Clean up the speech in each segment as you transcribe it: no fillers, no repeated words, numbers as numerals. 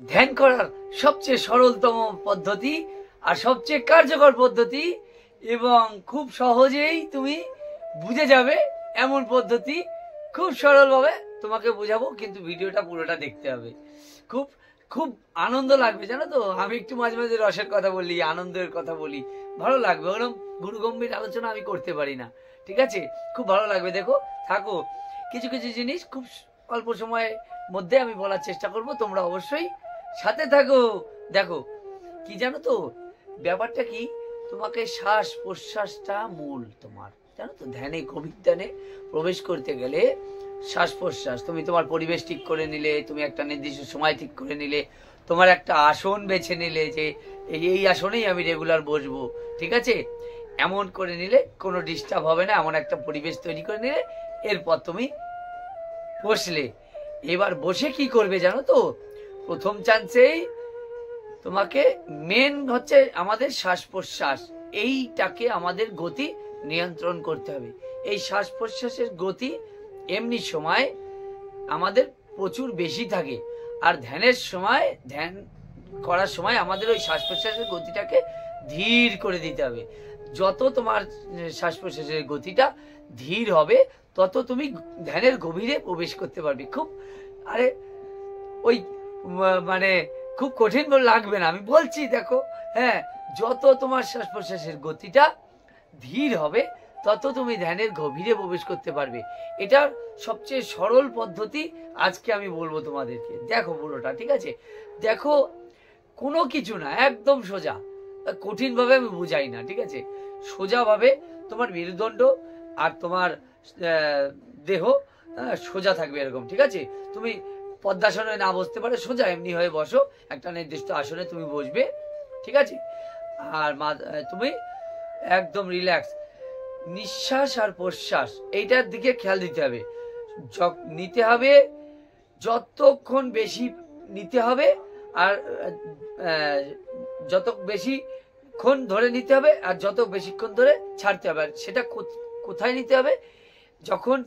ধ্যান করার সবচেয়ে সরলতম পদ্ধতি আর সবচেয়ে কার্যকর পদ্ধতি, এবং খুব সহজেই তুমি বুঝে যাবে এমন পদ্ধতি। খুব সরলভাবে তোমাকে বোঝাবো, কিন্তু ভিডিওটা পুরোটা দেখতে হবে। খুব খুব আনন্দ লাগবে, জানো তো। আমি একটু মাঝে মাঝে রসের কথা বলি, আনন্দের কথা বলি, ভালো লাগবে। ওরকম গুরুগম্ভীর আলোচনা আমি করতে পারি না, ঠিক আছে? খুব ভালো লাগবে, দেখো থাকো। কিছু কিছু জিনিস খুব অল্প সময়ের মধ্যে আমি বলার চেষ্টা করব, তোমরা অবশ্যই সাথে থাকো। দেখো কি জানো তো, ব্যাপারটা কি, তোমাকে শ্বাস প্রশ্বাসটা মূল তোমার, জানো তো। ধ্যানে, গভীর ধ্যানে প্রবেশ করতে গেলে শ্বাস প্রশ্বাস, তুমি তোমার পরিবেশ ঠিক করে নিলে, তুমি একটা নির্দিষ্ট সময় ঠিক করে নিলে, তোমার একটা আসন বেছে নিলে যে এই আসনেই আমি রেগুলার বসবো, ঠিক আছে? এমন করে নিলে কোনো ডিস্টার্ব হবে না, এমন একটা পরিবেশ তৈরি করে নিলে এরপর তুমি বসলে। এবার বসে কি করবে জানো তো, প্রথম চান্সেই তোমাকে মেন হচ্ছে আমাদের শ্বাস প্রশ্বাস, এইটাকে আমাদের গতি নিয়ন্ত্রণ করতে হবে। এই শ্বাস প্রশ্বাসের গতি এমনি সময় আমাদের প্রচুর বেশি থাকে, আর ধ্যানের সময়, ধ্যান করার সময় আমাদের ওই শ্বাস প্রশ্বাসের গতিটাকে ধীর করে দিতে হবে। যত তোমার শ্বাস প্রশ্বাসের গতিটা ধীর হবে, তত তুমি ধ্যানের গভীরে প্রবেশ করতে পারবে। খুব আরে ওই মানে খুব কঠিন লাগবে না, আমি বলছি দেখো। হ্যাঁ, যত তোমার শ্বাস প্রশ্বাসের গতিটা ধীর হবে, তত তুমি ধ্যানের গভীরে প্রবেশ করতে পারবে। এটার সবচেয়ে সরল পদ্ধতি আজকে আমি বলবো তোমাদেরকে। দেখো পুরোটা, ঠিক আছে? দেখো, কোনো কিছু না, একদম সোজা, কঠিন ভাবে আমি বুঝাই না, ঠিক আছে? সোজা ভাবে তোমার মেরুদণ্ড আর তোমার দেহ সোজা থাকবে এরকম, ঠিক আছে? তুমি পদ্মাসনে না বসতে পারে, সোজা এমনি হয়ে বসো, একটা নির্দিষ্ট আসনে তুমি বসবে, ঠিক আছে? আর তুমি একদম রিল্যাক্স, নিঃশ্বাস আর প্রশ্বাস এইটার দিকে খেয়াল দিতে হবে। নিতে হবে যতক্ষণ বেশি নিতে হবে, আর যত বেশিক্ষণ ধরে নিতে হবে, আর যত বেশিক্ষণ ধরে ছাড়তে হবে। আর সেটা কোথায় নিতে হবে, যখন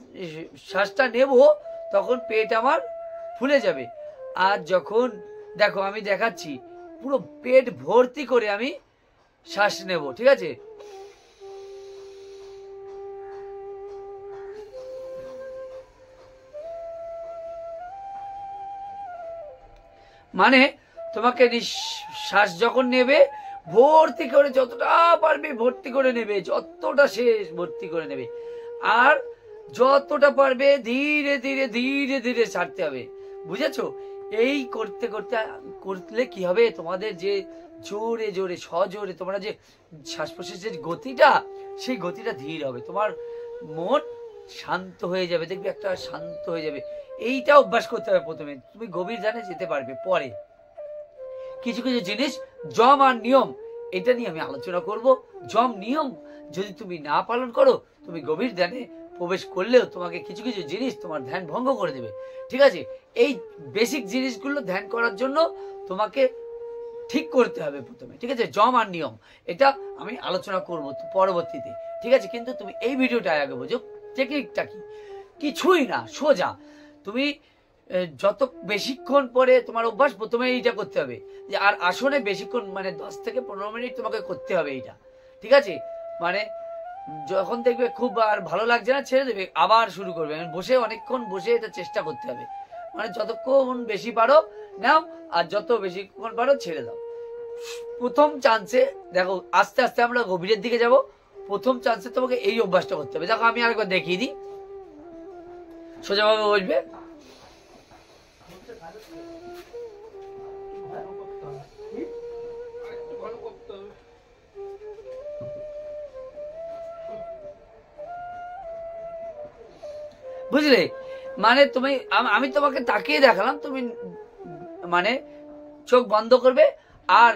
শ্বাসটা নেব তখন পেট আমার ফুলে যাবে, আর যখন, দেখো আমি দেখাচ্ছি, পুরো পেট ভর্তি করে আমি শ্বাস নেব, ঠিক আছে? মানে তোমাকে শ্বাস যখন নেবে, ভর্তি করে, যতটা পারবে ভর্তি করে নেবে, যতটা শেষ ভর্তি করে নেবে, আর যতটা পারবে ধীরে ধীরে ধীরে ধীরে ছাড়তে হবে, বুঝেছো? এই করতে করতে করলে কি হবে, তোমাদের যে জোরে জোরে সজোরে তোমরা যে শ্বাস প্রশ্বাসের গতিটা, সেই গতিটা ধীর হবে, তোমার মন শান্ত হয়ে যাবে, দেখবে একটা শান্ত হয়ে যাবে। এইটা অভ্যাস করতে হবে প্রথমে, তুমি গভীর ধ্যানে যেতে পারবে পরে। কিছু কিছু জিনিস, যম আর নিয়ম, এটা নিয়ে আমি আলোচনা করব। যম নিয়ম যদি তুমি না পালন করো, তুমি গভীর ধ্যানে প্রবেশ করলেও তোমাকে কিছু কিছু জিনিস তোমার ধ্যান ভঙ্গ করে দেবে, ঠিক আছে? এই বেসিক জিনিসগুলো ধ্যান করার জন্য তোমাকে ঠিক করতে হবে প্রথমে, ঠিক আছে? যম আর নিয়ম, এটা আমি আলোচনা করব পরবর্তীতে, ঠিক আছে? কিন্তু তুমি এই ভিডিওটা আগে বোঝো, টেকনিকটা কি, কিছুই না, সোজা। তুমি যত বেশিক্ষণ পরে তোমার অভ্যাস, প্রথমে এইটা করতে হবে যে, আর আসনে বেশিক্ষণ, মানে 10 থেকে 15 মিনিট তোমাকে করতে হবে এইটা, ঠিক আছে? মানে যখন দেখবে খুব আর ভালো লাগছে না, ছেড়ে দেবে, আবার শুরু করবে। বসে অনেকক্ষণ বসে এটা চেষ্টা করতে হবে, মানে যতক্ষণ বেশি পারো নাও, আর যত বেশিক্ষণ পারো ছেড়ে দাও। প্রথম চান্সে দেখো, আস্তে আস্তে আমরা গভীরের দিকে যাব। প্রথম চান্সে তোমাকে এই অভ্যাসটা করতে হবে। দেখো আমি আরেকবার দেখিয়ে দিই, সোজাভাবে বসবে, বুঝলে? মানে তুমি, আমি তোমাকে তাকিয়ে দেখালাম, তুমি মানে চোখ বন্ধ করবে, আর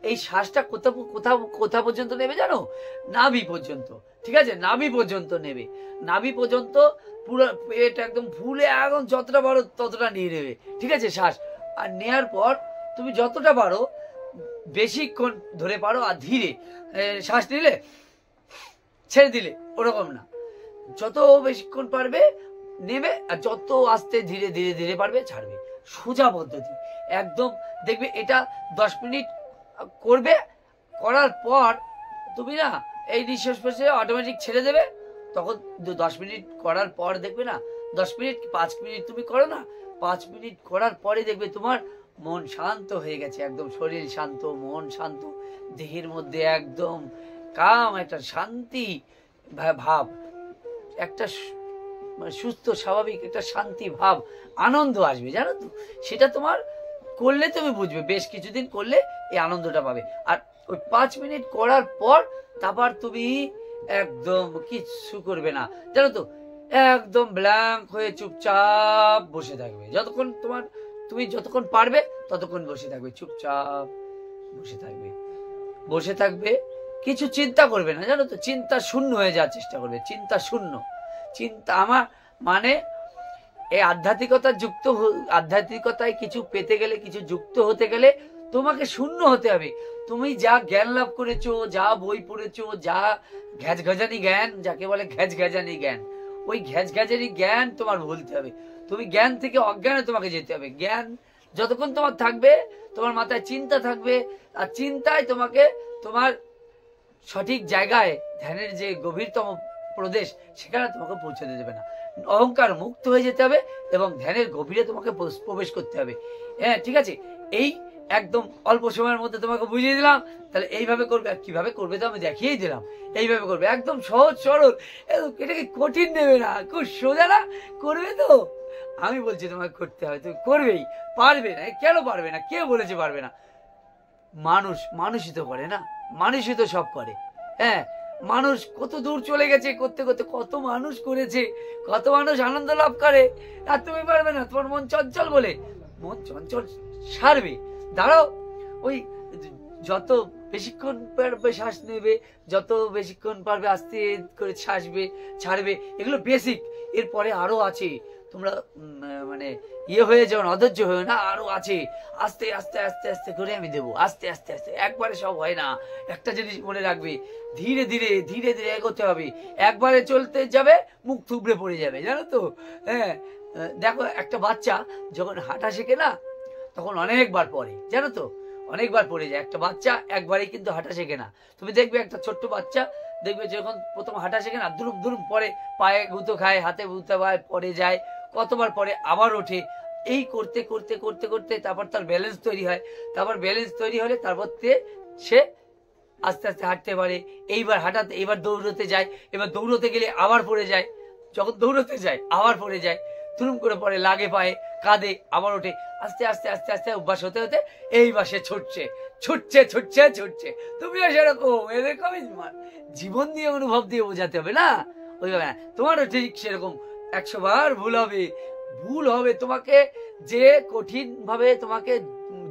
এই শ্বাসটা কোথাও কোথাও কোথা পর্যন্ত নেবে জানো? নাভি পর্যন্ত, ঠিক আছে? নাভি পর্যন্ত নেবে, নাভি পর্যন্ত পুরো পেট একদম ফুলে, একদম যতটা পারো ততটা নিয়ে নেবে, ঠিক আছে? শ্বাস আর নেওয়ার পর তুমি যতটা পারো বেশিক্ষণ ধরে পারো, আর ধীরে শ্বাস নিলে ছেড়ে দিলে, ওরকম না, যত বেশিক্ষণ পারবে নেবে, আর যত আস্তে ধীরে ধীরে ধীরে পারবে ছাড়বে। সোজা পদ্ধতি একদম। দেখবে এটা 10 মিনিট করবে, করার পর তুমি না এই নিঃশ্বাস প্রশ্বাস অটোমেটিক ছেড়ে দেবে। তখন 10 মিনিট করার পর দেখবে না, 10 মিনিট 5 মিনিট তুমি করো না, 5 মিনিট করার পরে দেখবে তোমার মন শান্ত হয়ে গেছে, একদম শরীর শান্ত, মন শান্ত, দেহের মধ্যে একদম কাম একটা শান্তি ভাব, একটা সুস্থ স্বাভাবিক একটা শান্তি ভাব, আনন্দ আসবে, জানো তো। সেটা তোমার করলে তুমি বুঝবে, বেশ কিছুদিন করলে এই আনন্দটা পাবে। আর ওই 5 মিনিট করার পর তারপর তুমি একদম কিচ্ছু করবে না, জানো তো, একদম ব্ল্যাঙ্ক হয়ে চুপচাপ বসে থাকবে। তুমি যতক্ষণ পারবে ততক্ষণ বসে থাকবে, চুপচাপ বসে থাকবে, কিছু চিন্তা করবে না, জানো তো। চিন্তা শূন্য হয়ে যাওয়ার চেষ্টা করবে, চিন্তা শূন্য। চিন্তা আমার মানে এই আধ্যাত্মিকতায় কিছু পেতে গেলে, কিছু যুক্ত হতে গেলে তোমাকে শূন্য হতে হবে। তুমি যা জ্ঞান লাভ করেছো, যা বই পড়েছো, যা ঘ্যাজঘ্যাজানি জ্ঞান, যাকে বলে ঘ্যাজঘ্যাজানি জ্ঞান, ওই ঘ্যাজঘ্যাজানি জ্ঞান তোমার ভুলতে হবে। তুমি জ্ঞান থেকে অজ্ঞানে তোমাকে যেতে হবে। জ্ঞান যতক্ষণ তোমার থাকবে, তোমার মাথায় চিন্তা থাকবে, আর চিন্তায় তোমাকে তোমার সঠিক জায়গায়, ধ্যানের যে গভীরতম প্রদেশ, সেখানে তোমাকে পৌঁছাতে দেবে না। অহংকার মুক্ত হয়ে যেতে হবে এবং ধ্যানের গভীরে তোমাকে প্রবেশ করতে হবে। হ্যাঁ, ঠিক আছে। এই একদম অল্প সময়ের মধ্যে তোমাকে বুঝিয়ে দিলাম। তাহলে এইভাবে করবে। আর কিভাবে করবে তো আমি দেখিয়েই দিলাম। এইভাবে করবে, একদম সহজ সরল, এটাকে কঠিন নেবে না, খুব সোজা না, করবে তো। আমি বলছি তোমাকে করতে হবে, তুমি করবেই, পারবে না। কেন পারবে না? কে বলেছে পারবে না? মানুষই তো করে না, মানুষই তো সব করে। হ্যাঁ, মানুষ কত দূর চলে গেছে, করতে করতে কত মানুষ করেছে, কত মানুষ আনন্দ লাভ করে। আর তুমি পারবে না? তোমার মন চঞ্চল বলে। মন চঞ্চল সারবে, দাঁড়াও। ওই যত বেশিক্ষণ পারবে শ্বাস নেবে, যত বেশিক্ষণ পারবে আস্তে করে ছাড়বে, এগুলো বেসিক। এরপরে আরো আছে, তোমরা মানে হয়ে যাও না, অধৈর্য হয়ে না, আরো আছে। আস্তে আস্তে আস্তে আস্তে করে আমি দেবো, আস্তে আস্তে আস্তে, একবারে সব হয় না। একটা জিনিস মনে রাখবে, ধীরে ধীরে ধীরে ধীরে এগোতে হবে। একবারে চলতে যাবে, মুখ থুবড়ে পড়ে যাবে, জানো তো। হ্যাঁ, দেখো, একটা বাচ্চা যখন হাঁটা শেখে না, তখন অনেকবার পড়ে, জানো তো, অনেকবার পড়ে যায়। একটা বাচ্চা একবারেই কিন্তু হাঁটা শেখে না। তুমি দেখবে একটা ছোট্ট বাচ্চা, দেখবে যখন প্রথম হাঁটা শেখে না, দুরুম দুরুম পরে, পায়ে গুঁতো খায়, হাতে গুঁতো পায়, পড়ে যায়, কতবার পরে আবার ওঠে। এই করতে করতে করতে করতে তারপর তার ব্যালেন্স তৈরি হয়। তারপর ব্যালেন্স তৈরি হলে তারপর সে আস্তে আস্তে হাঁটতে পারে। এইবার দৌড়তে যায়, এবার দৌড়তে গেলে আবার পড়ে যায়, যখন দৌড়তে যায় আবার পড়ে যায়, তুরুম করে পড়ে, লাগে পায়ে, কাঁদে, আবার ওঠে। আস্তে আস্তে আস্তে আস্তে অভ্যাস হতে হতে এইবার সে ছুটছে ছুটছে ছুটছে ছুটছে। তুমিও সেরকম, এরকমই জীবন দিয়ে, অনুভব দিয়ে বোঝাতে হবে না, ওইভাবে না। তোমারও ঠিক সেরকম 100 বার ভুল হবে। তোমাকে যে কঠিন ভাবে তোমাকে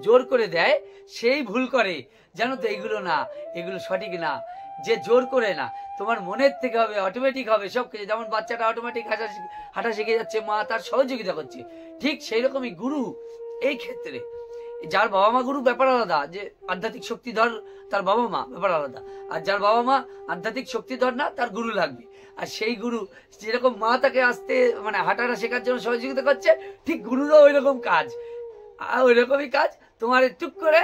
জোর করে দেয়, সেই ভুল করে, জানো তো। এগুলো না, এগুলো সঠিক না। যে জোর করে না, তোমার মনের থেকে হবে, অটোমেটিক হবে সবকিছু। যেমন বাচ্চাটা অটোমেটিক হাঁটা শিখে যাচ্ছে, মা তার সহযোগিতা করছে, ঠিক সেই রকমই গুরু। এই ক্ষেত্রে যার বাবা মা গুরু, ব্যাপার আলাদা। যে আধ্যাত্মিক শক্তিধর, তার বাবা মা, ব্যাপার আলাদা। আর যার বাবা মা আধ্যাত্মিক শক্তিধর না, তার গুরু লাগবে। আর সেই গুরু, যেরকম মা তাকে আসতে মানে হাঁটাটা শেখার জন্য সহযোগিতা করছে, ঠিক গুরুরও ওই রকম কাজ, ওই রকমই কাজ। তোমার টুক করে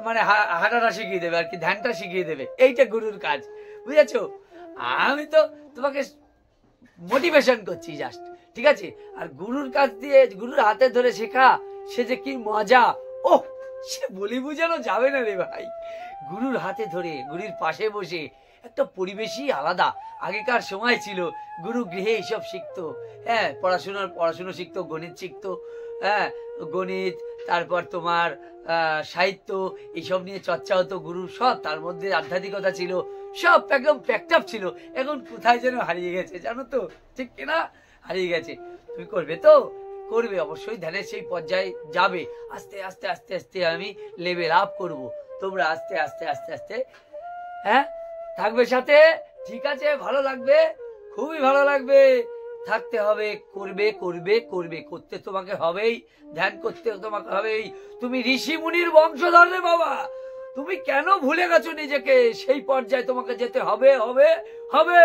মানে হাঁটাটা শিখিয়ে দেবে, আর কি ধ্যানটা শিখিয়ে দেবে। এইটা গুরুর কাজ, বুঝেছো? আমি তো তোমাকে মোটিভেশন করছি জাস্ট, ঠিক আছে? আর গুরুর কাছ দিয়ে, গুরুর হাতে ধরে শেখা, সে যে কি মজা, ও সে বলি বুঝানো যাবে না রে ভাই। গুরুর হাতে ধরে, গুরুর পাশে বসে, একটা পরিবেশই আলাদা। আগেকার সময় ছিল গুরু গৃহে এইসব শিখতো। হ্যাঁ, পড়াশুনো শিখতো, গণিত শিখতো। হ্যাঁ, গণিত, তারপর তোমার সাহিত্য, এইসব নিয়ে চর্চা হতো গুরুর সব। তার মধ্যে আধ্যাত্মিকতা ছিল, সব একদম প্যাকড ছিল। এখন কোথায় যেন হারিয়ে গেছে, জানো তো, ঠিক কিনা? হারিয়ে গেছে। তুমি করবে তো? করবে অবশ্যই, ধ্যানের সেই পর্যায়ে যাবে। আস্তে আস্তে আস্তে আস্তে আমি লেভেল আপ করবো, তোমরা আস্তে আস্তে আস্তে আস্তে, হ্যাঁ, থাকবে সাথে, ঠিক আছে? ভালো লাগবে, খুবই ভালো লাগবে। থাকতে হবে, করবে করবে করবে, করতে তোমাকে হবেই, ধ্যান করতে তোমাকে হবেই। তুমি ঋষি মুনির বংশধর রে বাবা, তুমি কেন ভুলে গেছো নিজেকে? সেই পর্যায়ে তোমাকে যেতে হবে হবে হবে।